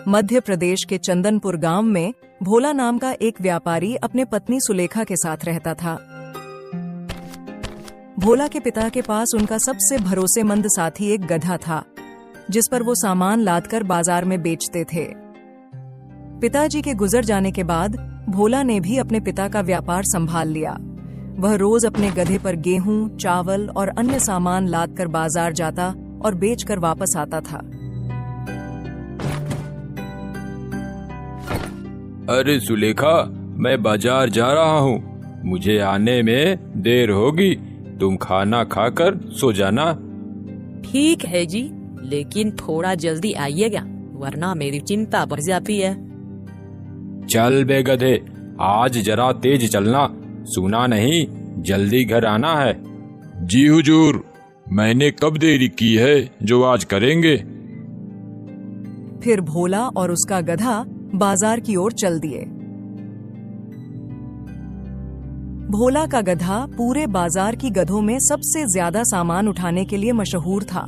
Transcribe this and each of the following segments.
मध्य प्रदेश के चंदनपुर गांव में भोला नाम का एक व्यापारी अपने पत्नी सुलेखा के साथ रहता था। भोला के पिता के पास उनका सबसे भरोसेमंद साथी एक गधा था, जिस पर वो सामान लादकर बाजार में बेचते थे। पिताजी के गुजर जाने के बाद भोला ने भी अपने पिता का व्यापार संभाल लिया। वह रोज अपने गधे पर गेहूं, चावल और अन्य सामान लादकर बाजार जाता और बेचकर वापस आता था। अरे सुलेखा, मैं बाजार जा रहा हूँ, मुझे आने में देर होगी, तुम खाना खाकर सो जाना। ठीक है जी, लेकिन थोड़ा जल्दी आइएगा, वरना मेरी चिंता बढ़ जाती है। चल बे गधे, आज जरा तेज चलना, सुना नहीं जल्दी घर आना है। जी हुजूर, मैंने कब देरी की है जो आज करेंगे। फिर भोला और उसका गधा बाजार की ओर चल दिए। भोला का गधा पूरे बाजार की गधों में सबसे ज्यादा सामान उठाने के लिए मशहूर था।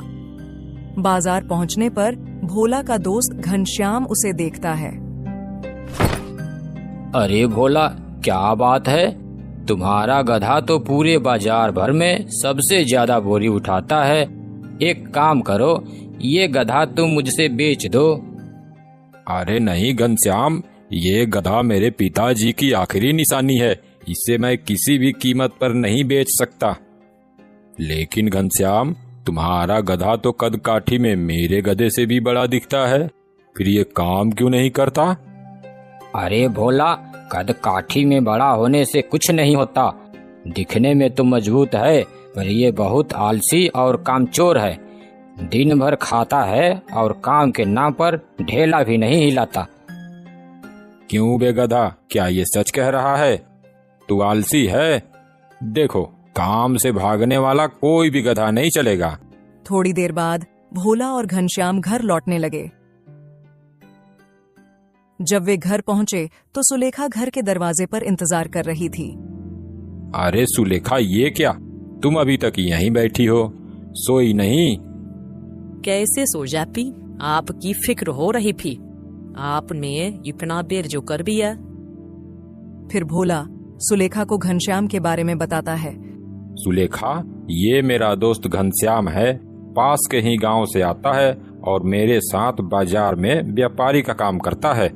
बाजार पहुंचने पर भोला का दोस्त घनश्याम उसे देखता है। अरे भोला, क्या बात है, तुम्हारा गधा तो पूरे बाजार भर में सबसे ज्यादा बोरी उठाता है। एक काम करो, ये गधा तुम मुझसे बेच दो। अरे नहीं घनश्याम, ये गधा मेरे पिताजी की आखिरी निशानी है, इसे मैं किसी भी कीमत पर नहीं बेच सकता। लेकिन घनश्याम, तुम्हारा गधा तो कद काठी में मेरे गधे से भी बड़ा दिखता है, फिर ये काम क्यों नहीं करता। अरे भोला, कद काठी में बड़ा होने से कुछ नहीं होता। दिखने में तो मजबूत है, पर ये बहुत आलसी और कामचोर है। दिन भर खाता है और काम के नाम पर ढेला भी नहीं हिलाता। क्यों बे गधा, क्या ये सच कह रहा है? तू आलसी है? देखो, काम से भागने वाला कोई भी गधा नहीं चलेगा। थोड़ी देर बाद भोला और घनश्याम घर लौटने लगे। जब वे घर पहुंचे तो सुलेखा घर के दरवाजे पर इंतजार कर रही थी। अरे सुलेखा, ये क्या, तुम अभी तक यहीं बैठी हो, सोई नहीं? कैसे सो जाती, आपकी फिक्र हो रही थी, आपने इतना देर जो कर दिया। फिर भोला सुलेखा को घनश्याम के बारे में बताता है। सुलेखा, ये मेरा दोस्त घनश्याम है, पास के ही गांव से आता है और मेरे साथ बाजार में व्यापारी का काम करता है।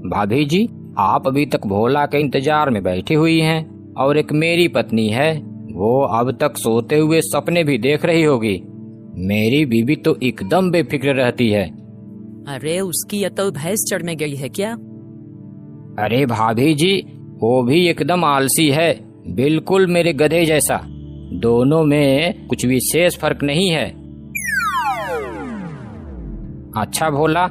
भाभी जी, आप अभी तक भोला के इंतजार में बैठी हुई हैं, और एक मेरी पत्नी है, वो अब तक सोते हुए सपने भी देख रही होगी। मेरी बीवी तो एकदम बेफिक्र रहती है। अरे उसकी तो भैंस चढ़ में गई है क्या? अरे भाभी जी, वो भी एकदम आलसी है, बिल्कुल मेरे गधे जैसा। दोनों में कुछ विशेष फर्क नहीं है। अच्छा भोला,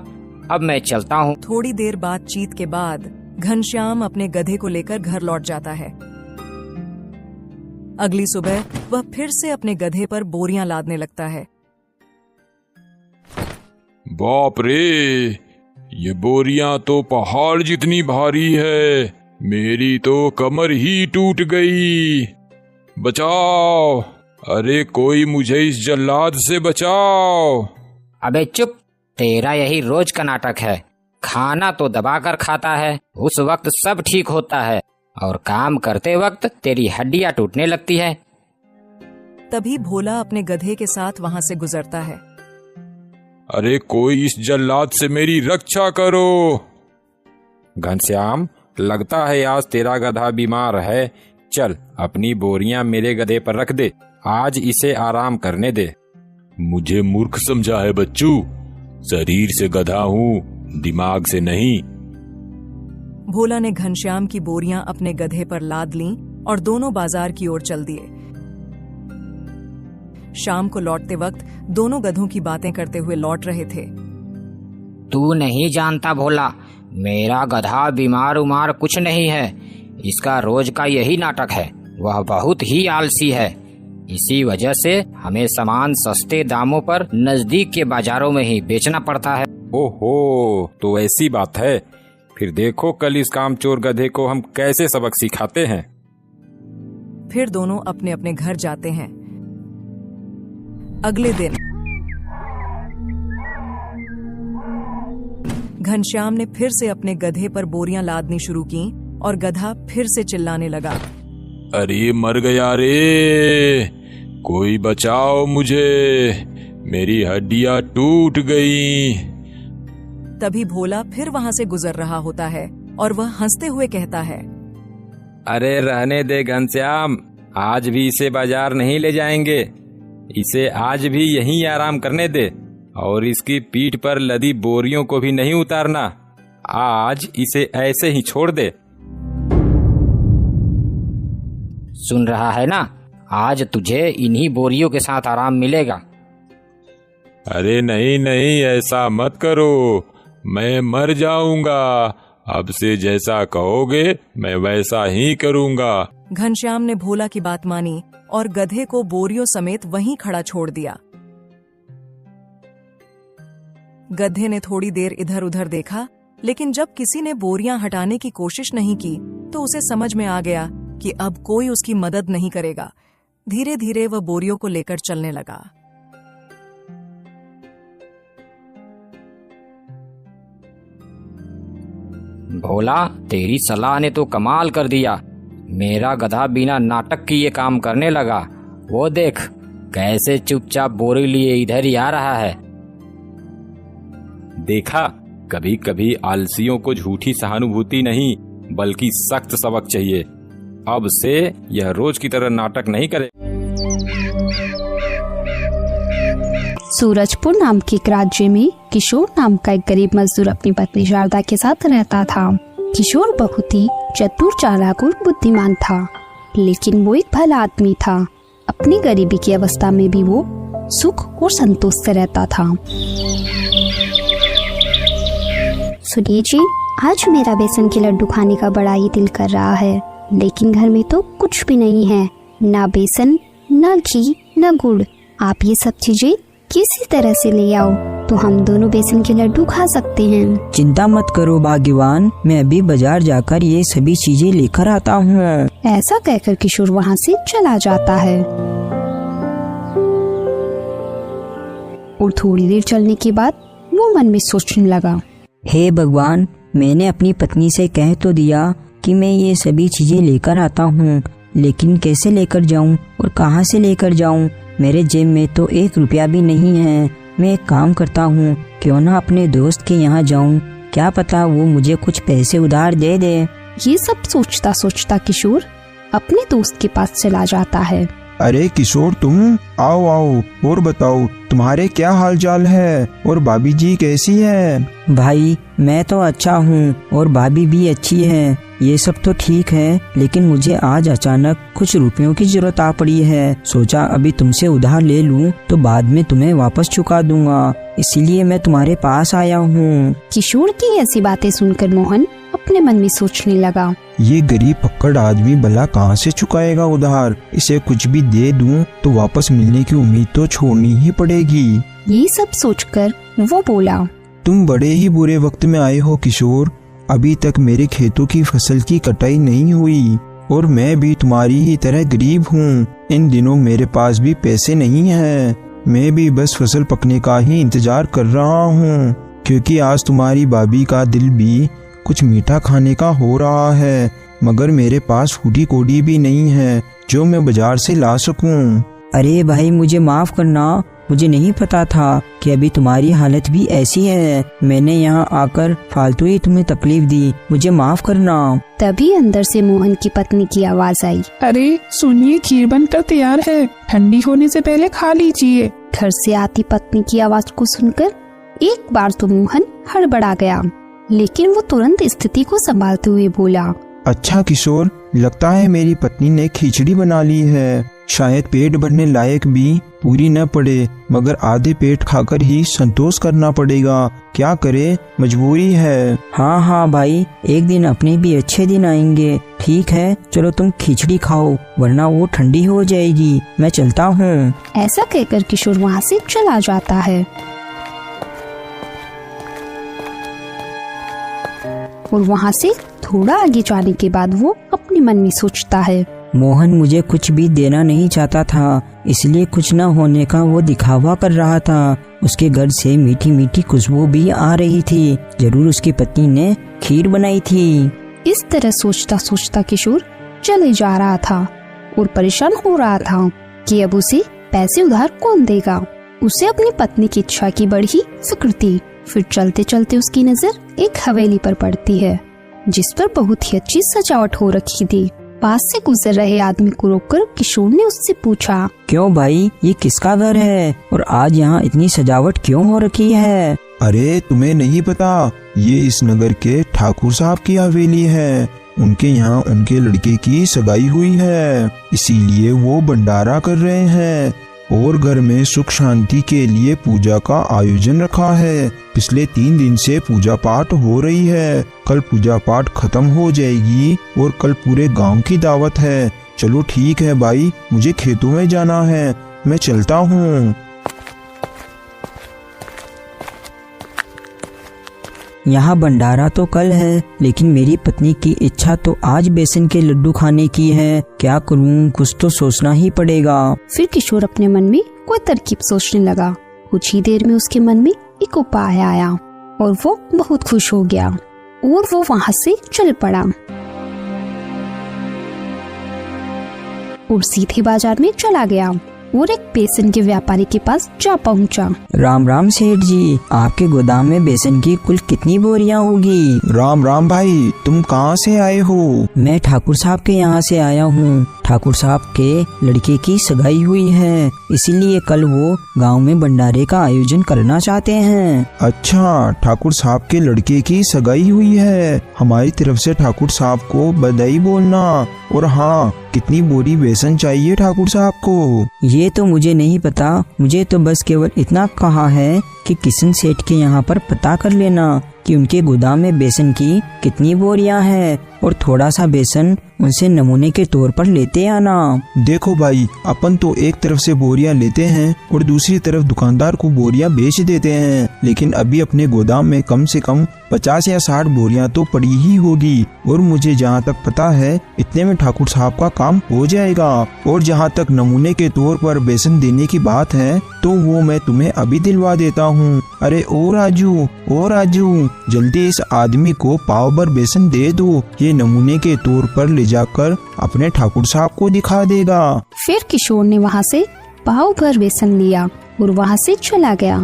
अब मैं चलता हूँ। थोड़ी देर बातचीत के बाद घनश्याम अपने गधे को लेकर घर लौट जाता है। अगली सुबह वह फिर से अपने गधे पर बोरियां लादने लगता है। बाप रे, ये बोरियां तो पहाड़ जितनी भारी है, मेरी तो कमर ही टूट गई। बचाओ, अरे कोई मुझे इस जल्लाद से बचाओ। अबे चुप, तेरा यही रोज का नाटक है। खाना तो दबाकर खाता है, उस वक्त सब ठीक होता है, और काम करते वक्त तेरी हड्डियां टूटने लगती है। तभी भोला अपने गधे के साथ वहां से गुजरता है। अरे कोई इस जल्लाद से मेरी रक्षा करो। घनश्याम, लगता है आज तेरा गधा बीमार है, चल अपनी बोरियां मेरे गधे पर रख दे, आज इसे आराम करने दे। मुझे मूर्ख समझा है बच्चू, शरीर से गधा हूँ, दिमाग से नहीं। भोला ने घनश्याम की बोरियां अपने गधे पर लाद लीं और दोनों बाजार की ओर चल दिए। शाम को लौटते वक्त दोनों गधों की बातें करते हुए लौट रहे थे। तू नहीं जानता भोला, मेरा गधा बीमार उमार कुछ नहीं है, इसका रोज का यही नाटक है। वह बहुत ही आलसी है, इसी वजह से हमें सामान सस्ते दामों पर नजदीक के बाजारों में ही बेचना पड़ता है। ओहो, तो ऐसी बात है, फिर देखो कल इस कामचोर गधे को हम कैसे सबक सिखाते हैं। फिर दोनों अपने अपने घर जाते हैं। अगले दिन घनश्याम ने फिर से अपने गधे पर बोरियां लादनी शुरू की और गधा फिर से चिल्लाने लगा। अरे मर गया रे, कोई बचाओ मुझे, मेरी हड्डियां टूट गई। तभी भोला फिर वहां से गुजर रहा होता है और वह हंसते हुए कहता है, अरे रहने दे घनश्याम, आज भी इसे बाजार नहीं ले जाएंगे। इसे आज भी यहीं आराम करने दे और इसकी पीठ पर लदी बोरियों को भी नहीं उतारना। आज इसे ऐसे ही छोड़ दे। सुन रहा है ना, आज तुझे इन्हीं बोरियों के साथ आराम मिलेगा। अरे नहीं नहीं, ऐसा मत करो, मैं मर जाऊंगा। अब से जैसा कहोगे मैं वैसा ही करूंगा। घनश्याम ने भोला की बात मानी और गधे को बोरियों समेत वहीं खड़ा छोड़ दिया। गधे ने थोड़ी देर इधर उधर देखा, लेकिन जब किसी ने बोरियां हटाने की कोशिश नहीं की तो उसे समझ में आ गया कि अब कोई उसकी मदद नहीं करेगा। धीरे धीरे वह बोरियों को लेकर चलने लगा। भोला, तेरी सलाह ने तो कमाल कर दिया। मेरा गधा बिना नाटक की ये काम करने लगा। वो देख कैसे चुपचाप बोरी लिए इधर ही आ रहा है। देखा, कभी कभी आलसियों को झूठी सहानुभूति नहीं बल्कि सख्त सबक चाहिए। अब से यह रोज की तरह नाटक नहीं करे। सूरजपुर नाम के एक राज्य में किशोर नाम का एक गरीब मजदूर अपनी पत्नी शारदा के साथ रहता था। किशोर बहुत ही चतुर, चालाक और बुद्धिमान था, लेकिन वो एक भला आदमी था। अपनी गरीबी की अवस्था में भी वो सुख और संतोष से रहता था। सुनिए जी, आज मेरा बेसन के लड्डू खाने का बड़ा ही दिल कर रहा है, लेकिन घर में तो कुछ भी नहीं है, ना बेसन, ना घी, ना गुड़। आप ये सब चीजें किसी तरह से ले आओ तो हम दोनों बेसन के लड्डू खा सकते हैं। चिंता मत करो भाग्यवान, मैं अभी बाजार जाकर ये सभी चीजें लेकर आता हूँ। ऐसा कहकर किशोर वहाँ से चला जाता है और थोड़ी देर चलने के बाद वो मन में सोचने लगा, हे भगवान, मैंने अपनी पत्नी से कह तो दिया कि मैं ये सभी चीजें लेकर आता हूँ, लेकिन कैसे लेकर जाऊँ और कहाँ से लेकर जाऊँ? मेरे जेब में तो 1 रुपया भी नहीं है। मैं एक काम करता हूँ, क्यों ना अपने दोस्त के यहाँ जाऊँ, क्या पता वो मुझे कुछ पैसे उधार दे दे। ये सब सोचता सोचता किशोर अपने दोस्त के पास चला जाता है। अरे किशोर, तुम आओ आओ और बताओ तुम्हारे क्या हाल चाल है और भाभी जी कैसी है? भाई, मैं तो अच्छा हूँ और भाभी भी अच्छी है। ये सब तो ठीक है, लेकिन मुझे आज अचानक कुछ रुपयों की जरूरत आ पड़ी है। सोचा अभी तुमसे उधार ले लूँ तो बाद में तुम्हें वापस चुका दूंगा, इसीलिए मैं तुम्हारे पास आया हूँ। किशोर की ऐसी बातें सुनकर मोहन अपने मन में सोचने लगा, ये गरीब फक्कड़ आदमी भला कहाँ से चुकाएगा उधार? इसे कुछ भी दे दूं तो वापस मिलने की उम्मीद तो छोड़नी ही पड़ेगी। ये सब सोचकर वो बोला, तुम बड़े ही बुरे वक्त में आए हो किशोर। अभी तक मेरे खेतों की फसल की कटाई नहीं हुई और मैं भी तुम्हारी ही तरह गरीब हूँ। इन दिनों मेरे पास भी पैसे नहीं है। मैं भी बस फसल पकने का ही इंतजार कर रहा हूँ, क्योंकि आज तुम्हारी भाभी का दिल भी कुछ मीठा खाने का हो रहा है, मगर मेरे पास फूटी कोड़ी भी नहीं है जो मैं बाजार से ला सकूं। अरे भाई, मुझे माफ करना, मुझे नहीं पता था कि अभी तुम्हारी हालत भी ऐसी है। मैंने यहाँ आकर फालतू ही तुम्हें तकलीफ दी, मुझे माफ करना। तभी अंदर से मोहन की पत्नी की आवाज आई, अरे सुनिए, खीर बनकर तैयार है, ठंडी होने से पहले खा लीजिए। घर से आती पत्नी की आवाज को सुनकर एक बार तो मोहन हड़बड़ा गया, लेकिन वो तुरंत स्थिति को संभालते हुए बोला, अच्छा किशोर, लगता है मेरी पत्नी ने खिचड़ी बना ली है। शायद पेट भरने लायक भी पूरी न पड़े, मगर आधे पेट खाकर ही संतोष करना पड़ेगा। क्या करे, मजबूरी है। हाँ हाँ भाई, एक दिन अपने भी अच्छे दिन आएंगे। ठीक है, चलो तुम खिचड़ी खाओ, वरना वो ठंडी हो जाएगी। मैं चलता हूँ। ऐसा कहकर किशोर वहाँ से चला जाता है और वहाँ से थोड़ा आगे जाने के बाद वो अपने मन में सोचता है, मोहन मुझे कुछ भी देना नहीं चाहता था, इसलिए कुछ न होने का वो दिखावा कर रहा था। उसके घर से मीठी मीठी खुशबू भी आ रही थी। जरूर उसकी पत्नी ने खीर बनाई थी। इस तरह सोचता सोचता किशोर चले जा रहा था और परेशान हो रहा था कि अब उसे पैसे उधार कौन देगा। उसे अपनी पत्नी की इच्छा की बड़ी फिक्र थी। फिर चलते चलते उसकी नजर एक हवेली पर पड़ती है, जिस पर बहुत ही अच्छी सजावट हो रखी थी। पास से गुजर रहे आदमी को रोककर किशोर ने उससे पूछा, क्यों भाई, ये किसका घर है और आज यहाँ इतनी सजावट क्यों हो रखी है? अरे तुम्हें नहीं पता, ये इस नगर के ठाकुर साहब की हवेली है। उनके यहाँ उनके लड़के की सगाई हुई है, इसीलिए वो भंडारा कर रहे हैं और घर में सुख शांति के लिए पूजा का आयोजन रखा है। पिछले 3 दिन से पूजा पाठ हो रही है। कल पूजा पाठ खत्म हो जाएगी और कल पूरे गांव की दावत है। चलो ठीक है भाई, मुझे खेतों में जाना है, मैं चलता हूँ। यहाँ भंडारा तो कल है, लेकिन मेरी पत्नी की इच्छा तो आज बेसन के लड्डू खाने की है। क्या करूँ, कुछ तो सोचना ही पड़ेगा। फिर किशोर अपने मन में कोई तरकीब सोचने लगा। कुछ ही देर में उसके मन में एक उपाय आया और वो बहुत खुश हो गया और वो वहाँ से चल पड़ा और सीधे बाजार में चला गया और एक बेसन के व्यापारी के पास जा पहुंचा। राम राम सेठ जी, आपके गोदाम में बेसन की कुल कितनी बोरियां होगी? राम राम भाई, तुम कहाँ से आए हो? मैं ठाकुर साहब के यहाँ से आया हूँ। ठाकुर साहब के लड़के की सगाई हुई है, इसीलिए कल वो गांव में भंडारे का आयोजन करना चाहते हैं। अच्छा, ठाकुर साहब के लड़के की सगाई हुई है। हमारी तरफ से ठाकुर साहब को बधाई बोलना। और हाँ, कितनी बोरी बेसन चाहिए ठाकुर साहब को? ये तो मुझे नहीं पता, मुझे तो बस केवल इतना कहा है कि किशन सेठ के यहाँ पर पता कर लेना कि उनके गोदाम में बेसन की कितनी बोरियां हैं और थोड़ा सा बेसन उनसे नमूने के तौर पर लेते आना। देखो भाई, अपन तो एक तरफ से बोरियां लेते हैं और दूसरी तरफ दुकानदार को बोरियां बेच देते हैं, लेकिन अभी अपने गोदाम में कम से कम 50 या 60 बोरियां तो पड़ी ही होगी और मुझे जहाँ तक पता है इतने में ठाकुर साहब का काम हो जाएगा। और जहाँ तक नमूने के तौर पर बेसन देने की बात है तो वो मैं तुम्हें अभी दिलवा देता हूँ। अरे ओ राजू, जल्दी इस आदमी को पाव भर बेसन दे दो, ये नमूने के तौर पर ले जाकर अपने ठाकुर साहब को दिखा देगा। फिर किशोर ने वहाँ से पाव भर बेसन लिया और वहाँ से चला गया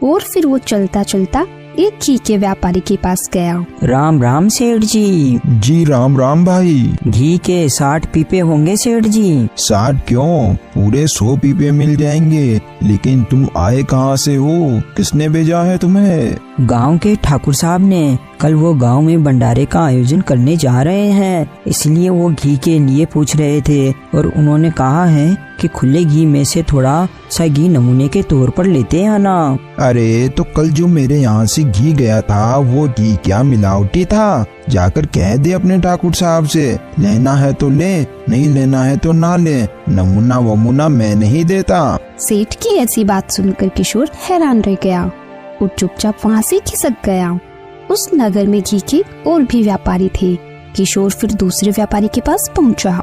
और फिर वो चलता चलता एक घी के व्यापारी के पास गया। राम राम सेठ जी। जी राम राम भाई। घी के 60 पीपे होंगे सेठ जी? 60 क्यों, पूरे 100 पीपे मिल जाएंगे। लेकिन तुम आए कहाँ से हो? किसने भेजा है तुम्हें? गांव के ठाकुर साहब ने। कल वो गांव में भंडारे का आयोजन करने जा रहे हैं, इसलिए वो घी के लिए पूछ रहे थे और उन्होंने कहा है कि खुले घी में से थोड़ा सा घी नमूने के तौर पर लेते आना। अरे तो कल जो मेरे यहाँ से घी गया था वो घी क्या मिलावटी था? जाकर कह दे अपने ठाकुर साहब से, लेना है तो ले, नहीं लेना है तो ना ले, नमूना वमूना मैं नहीं देता। सेठ की ऐसी बात सुनकर किशोर हैरान रह गया और चुपचाप वहाँ से खिसक गया। उस नगर में घी के और भी व्यापारी थे। किशोर फिर दूसरे व्यापारी के पास पहुँचा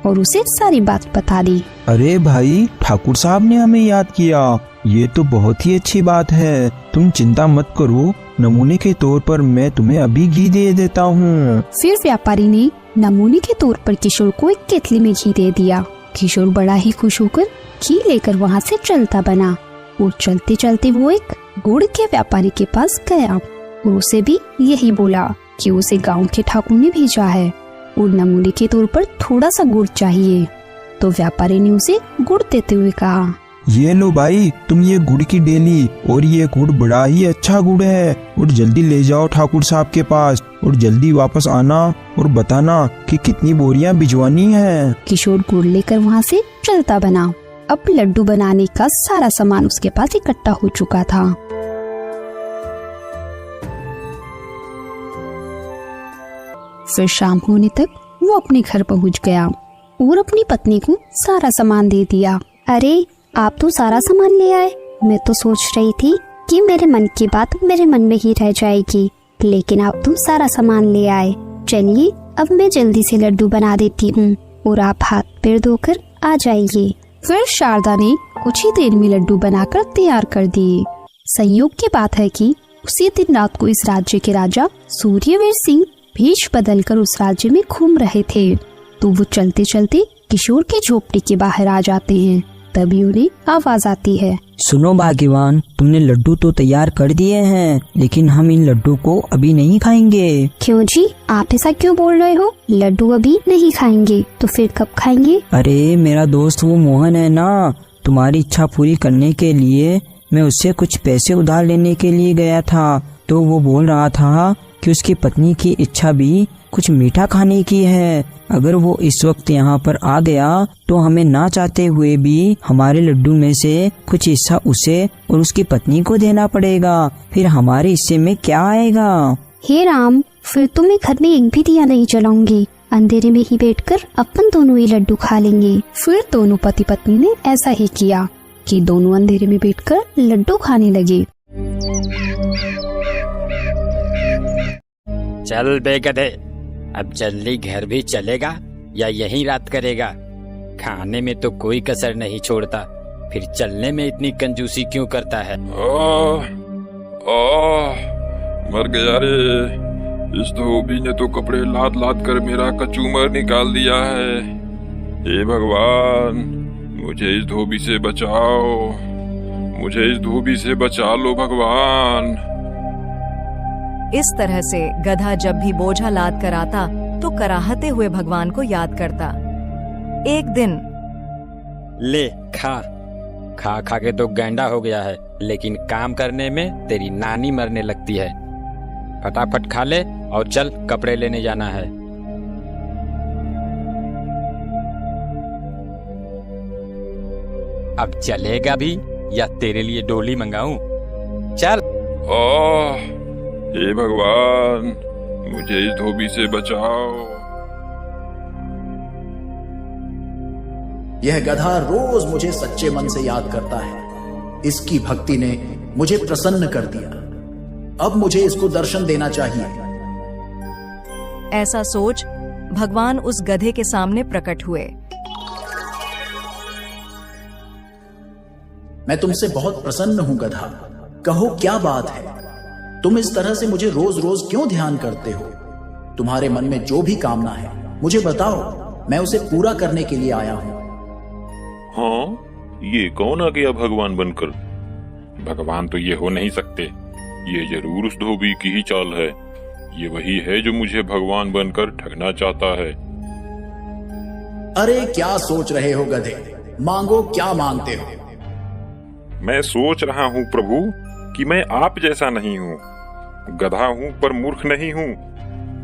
और उसे सारी बात बता दी। अरे भाई, ठाकुर साहब ने हमें याद किया, ये तो बहुत ही अच्छी बात है। तुम चिंता मत करो, नमूने के तौर पर मैं तुम्हें अभी घी दे देता हूँ। फिर व्यापारी ने नमूने के तौर पर किशोर को एक केतली में घी दे दिया। किशोर बड़ा ही खुश होकर घी लेकर वहाँ से चलता बना और चलते चलते वो एक गुड़ के व्यापारी के पास गया और उसे भी यही बोला कि उसे गांव के ठाकुर ने भेजा है और नमूने के तौर पर थोड़ा सा गुड़ चाहिए। तो व्यापारी ने उसे गुड़ देते हुए कहा, ये लो भाई, तुम ये गुड़ की डेली, और ये गुड़ बड़ा ही अच्छा गुड़ है, और जल्दी ले जाओ ठाकुर साहब के पास और जल्दी वापस आना और बताना कि कितनी बोरियां भिजवानी है। किशोर गुड़ लेकर वहाँ से चलता बना। अब लड्डू बनाने का सारा सामान उसके पास इकट्ठा हो चुका था। फिर शाम होने तक वो अपने घर पहुँच गया और अपनी पत्नी को सारा सामान दे दिया। अरे, आप तो सारा सामान ले आए। मैं तो सोच रही थी कि मेरे मन की बात मेरे मन में ही रह जाएगी, लेकिन आप तो सारा सामान ले आए। चलिए अब मैं जल्दी से लड्डू बना देती हूँ और आप हाथ पैर धोकर आ जाइए। फिर शारदा ने कुछ ही देर में लड्डू बनाकर तैयार कर दिए। संयोग की बात है कि उसी दिन रात को इस राज्य के राजा सूर्यवीर सिंह भेष बदलकर उस राज्य में घूम रहे थे। तो वो चलते चलते किशोर की झोपड़ी के बाहर आ जाते हैं। तभी उन्हें आवाज आती है, सुनो भाग्यवान, तुमने लड्डू तो तैयार कर दिए हैं, लेकिन हम इन लड्डू को अभी नहीं खाएंगे। क्यों जी, आप ऐसा क्यों बोल रहे हो? लड्डू अभी नहीं खाएंगे तो फिर कब खाएंगे? अरे मेरा दोस्त वो मोहन है ना, तुम्हारी इच्छा पूरी करने के लिए मैं उससे कुछ पैसे उधार लेने के लिए गया था। तो वो बोल रहा था कि उसकी पत्नी की इच्छा भी कुछ मीठा खाने की है। अगर वो इस वक्त यहाँ पर आ गया तो हमें ना चाहते हुए भी हमारे लड्डू में से कुछ हिस्सा उसे और उसकी पत्नी को देना पड़ेगा। फिर हमारे हिस्से में क्या आएगा? हे राम, फिर तो मैं घर में एक भी दिया नहीं जलाऊंगी। अंधेरे में ही बैठकर अपन दोनों ही लड्डू खा लेंगे। फिर दोनों पति पत्नी ने ऐसा ही किया कि दोनों अंधेरे में बैठकर लड्डू खाने लगे। चल बे गधे, अब जल्दी घर भी चलेगा या यहीं रात करेगा? खाने में तो कोई कसर नहीं छोड़ता, फिर चलने में इतनी कंजूसी क्यों करता है? मर गया रे, इस धोबी ने तो कपड़े लाद लाद कर मेरा कचूमर निकाल दिया है। हे भगवान, मुझे इस धोबी से बचाओ, मुझे इस धोबी से बचा लो भगवान। इस तरह से गधा जब भी बोझा लाद कर आता तो कराहते हुए भगवान को याद करता। एक दिन, ले खा खा खा के तो गैंडा हो गया है, लेकिन काम करने में तेरी नानी मरने लगती है। फटाफट खा ले और चल, कपड़े लेने जाना है। अब चलेगा भी या तेरे लिए डोली मंगाऊं? चल। हे भगवान, मुझे इस धोबी से बचाओ। यह गधा रोज मुझे सच्चे मन से याद करता है। इसकी भक्ति ने मुझे प्रसन्न कर दिया। अब मुझे इसको दर्शन देना चाहिए। ऐसा सोच भगवान उस गधे के सामने प्रकट हुए। मैं तुमसे बहुत प्रसन्न हूं गधा, कहो क्या बात है? तुम इस तरह से मुझे रोज रोज क्यों ध्यान करते हो? तुम्हारे मन में जो भी कामना है मुझे बताओ, मैं उसे पूरा करने के लिए आया हूँ। हाँ, ये कौन आ गया भगवान बनकर? भगवान तो ये हो नहीं सकते, ये जरूर उस धोबी की ही चाल है। ये वही है जो मुझे भगवान बनकर ठगना चाहता है। अरे क्या सोच रहे हो गधे, मांगो क्या मांगते हो? मैं सोच रहा हूँ प्रभु कि मैं आप जैसा नहीं हूँ, गधा हूँ पर मूर्ख नहीं हूँ।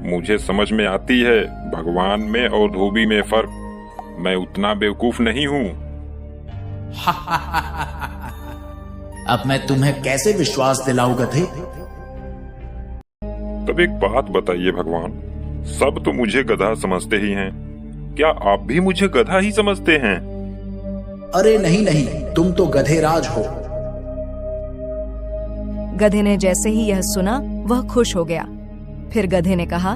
मुझे समझ में आती है भगवान में और धोबी में फर्क। मैं उतना बेवकूफ नहीं हूँ। अब मैं तुम्हें कैसे विश्वास दिलाऊं गधे? तब एक बात बताइए भगवान, सब तो मुझे गधा समझते ही हैं, क्या आप भी मुझे गधा ही समझते हैं? अरे नहीं नहीं, तुम तो गधेराज हो। गधे ने जैसे ही यह सुना वह खुश हो गया। फिर गधे ने कहा,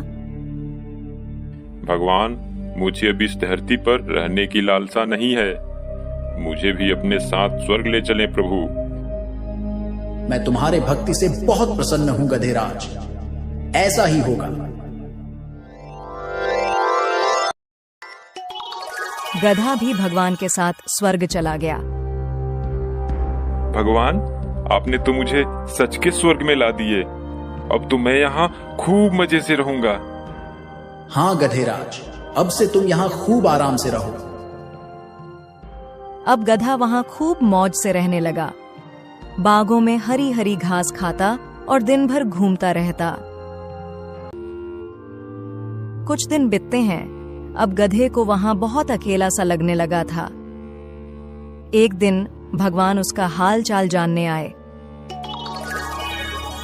भगवान, मुझे अब इस धरती पर रहने की लालसा नहीं है, मुझे भी अपने साथ स्वर्ग ले चलें प्रभु। मैं तुम्हारे भक्ति से बहुत प्रसन्न हूं गधेराज, ऐसा ही होगा। गधा भी भगवान के साथ स्वर्ग चला गया। भगवान, आपने तो मुझे सच के स्वर्ग में ला दिए। अब तो मैं यहाँ खूब मजे से रहूंगा। हाँ गधेराज, अब से तुम यहाँ खूब आराम से रहो। अब गधा वहाँ खूब मौज से रहने लगा। बागों में हरी हरी घास खाता और दिन भर घूमता रहता। कुछ दिन बीतते हैं। अब गधे को वहाँ बहुत अकेला सा लगने लगा था। एक दिन भगवान उसका हाल चाल जानने आए।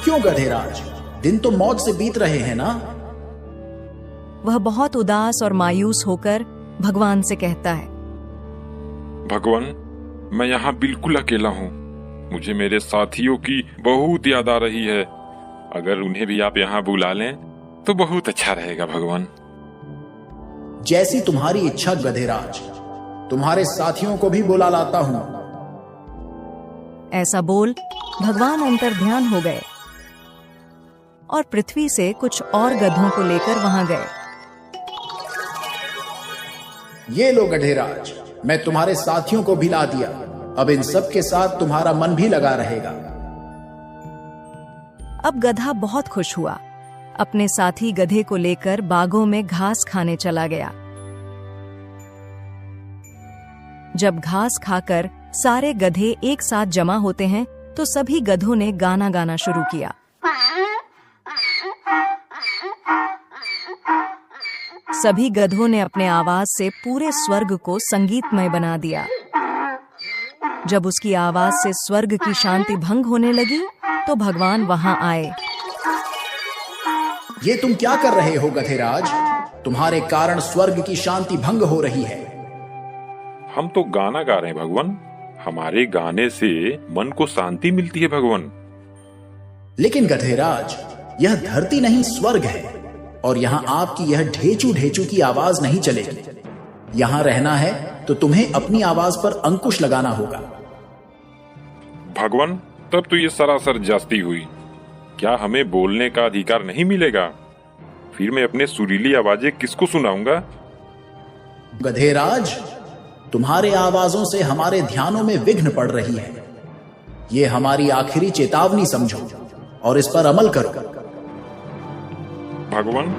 क्यों गधेराज, दिन तो मौज से बीत रहे हैं ना? वह बहुत उदास और मायूस होकर भगवान से कहता है, भगवान, मैं यहाँ बिल्कुल अकेला हूँ। मुझे मेरे साथियों की बहुत याद आ रही है। अगर उन्हें भी आप यहाँ बुला लें तो बहुत अच्छा रहेगा भगवान। जैसी तुम्हारी इच्छा गधेराज, तुम्हारे साथियों को भी बुला लाता हूं। ऐसा बोल भगवान अंतर्ध्यान हो गए और पृथ्वी से कुछ और गधों को लेकर वहां गए। ये लो गधेराज, मैं तुम्हारे साथियों को भी ला दिया। अब इन सब के साथ तुम्हारा मन भी लगा रहेगा। अब गधा बहुत खुश हुआ, अपने साथी गधे को लेकर बागों में घास खाने चला गया। जब घास खाकर सारे गधे एक साथ जमा होते हैं तो सभी गधों ने गाना गाना शुरू किया। सभी गधों ने अपने आवाज से पूरे स्वर्ग को संगीतमय बना दिया। जब उसकी आवाज से स्वर्ग की शांति भंग होने लगी तो भगवान वहां आए। ये तुम क्या कर रहे हो गधेराज? तुम्हारे कारण स्वर्ग की शांति भंग हो रही है। हम तो गाना गा रहे हैं भगवान, हमारे गाने से मन को शांति मिलती है भगवान। लेकिन गधेराज, यह धरती नहीं स्वर्ग है और यहाँ आपकी यह ढेचू ढेचू की आवाज नहीं चलेगी। यहाँ रहना है तो तुम्हें अपनी आवाज पर अंकुश लगाना होगा। भगवान, तब तो ये सरासर जास्ती हुई। क्या हमें बोलने का अधिकार नहीं मिलेगा? फिर मैं अपने सुरीली आवाजें किसको सुनाऊंगा? गधेराज, तुम्हारे आवाजों से हमारे ध्यानों में विघ्न पड़ रही है। ये हमारी आखिरी चेतावनी समझो और इस पर अमल करो। भगवान,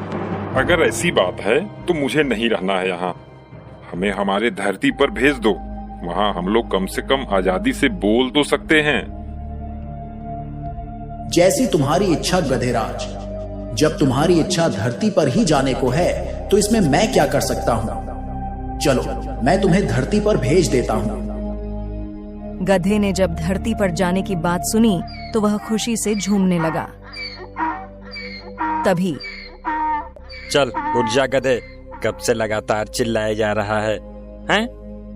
अगर ऐसी बात है तो मुझे नहीं रहना है यहाँ। हमें हमारे धरती पर भेज दो, वहाँ हम लोग कम से कम आजादी से बोल तो सकते हैं। जैसी तुम्हारी इच्छा गधेराज। जब तुम्हारी इच्छा धरती पर ही जाने को है तो इसमें मैं क्या कर सकता हूँ? चलो, मैं तुम्हें धरती पर भेज देता हूँ। गधे ने जब धरती पर जाने की बात सुनी तो वह खुशी से झूमने लगा। तभी चल उठ जा गधे, कब से लगातार चिल्लाया जा रहा है, हैं?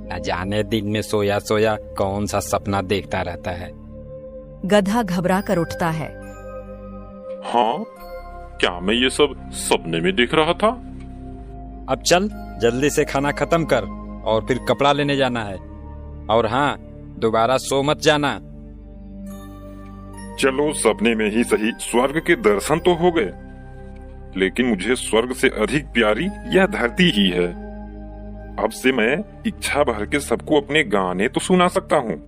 न जाने दिन में सोया सोया कौन सा सपना देखता रहता है। गधा घबरा कर उठता है। हाँ, क्या मैं ये सब सपने में देख रहा था? अब चल जल्दी से खाना खत्म कर और फिर कपड़ा लेने जाना है। और हाँ, दोबारा सो मत जाना। चलो, सपने में ही सही स्वर्ग के दर्शन तो हो गए, लेकिन मुझे स्वर्ग से अधिक प्यारी यह धरती ही है। अब से मैं इच्छा भर के सबको अपने गाने तो सुना सकता हूँ।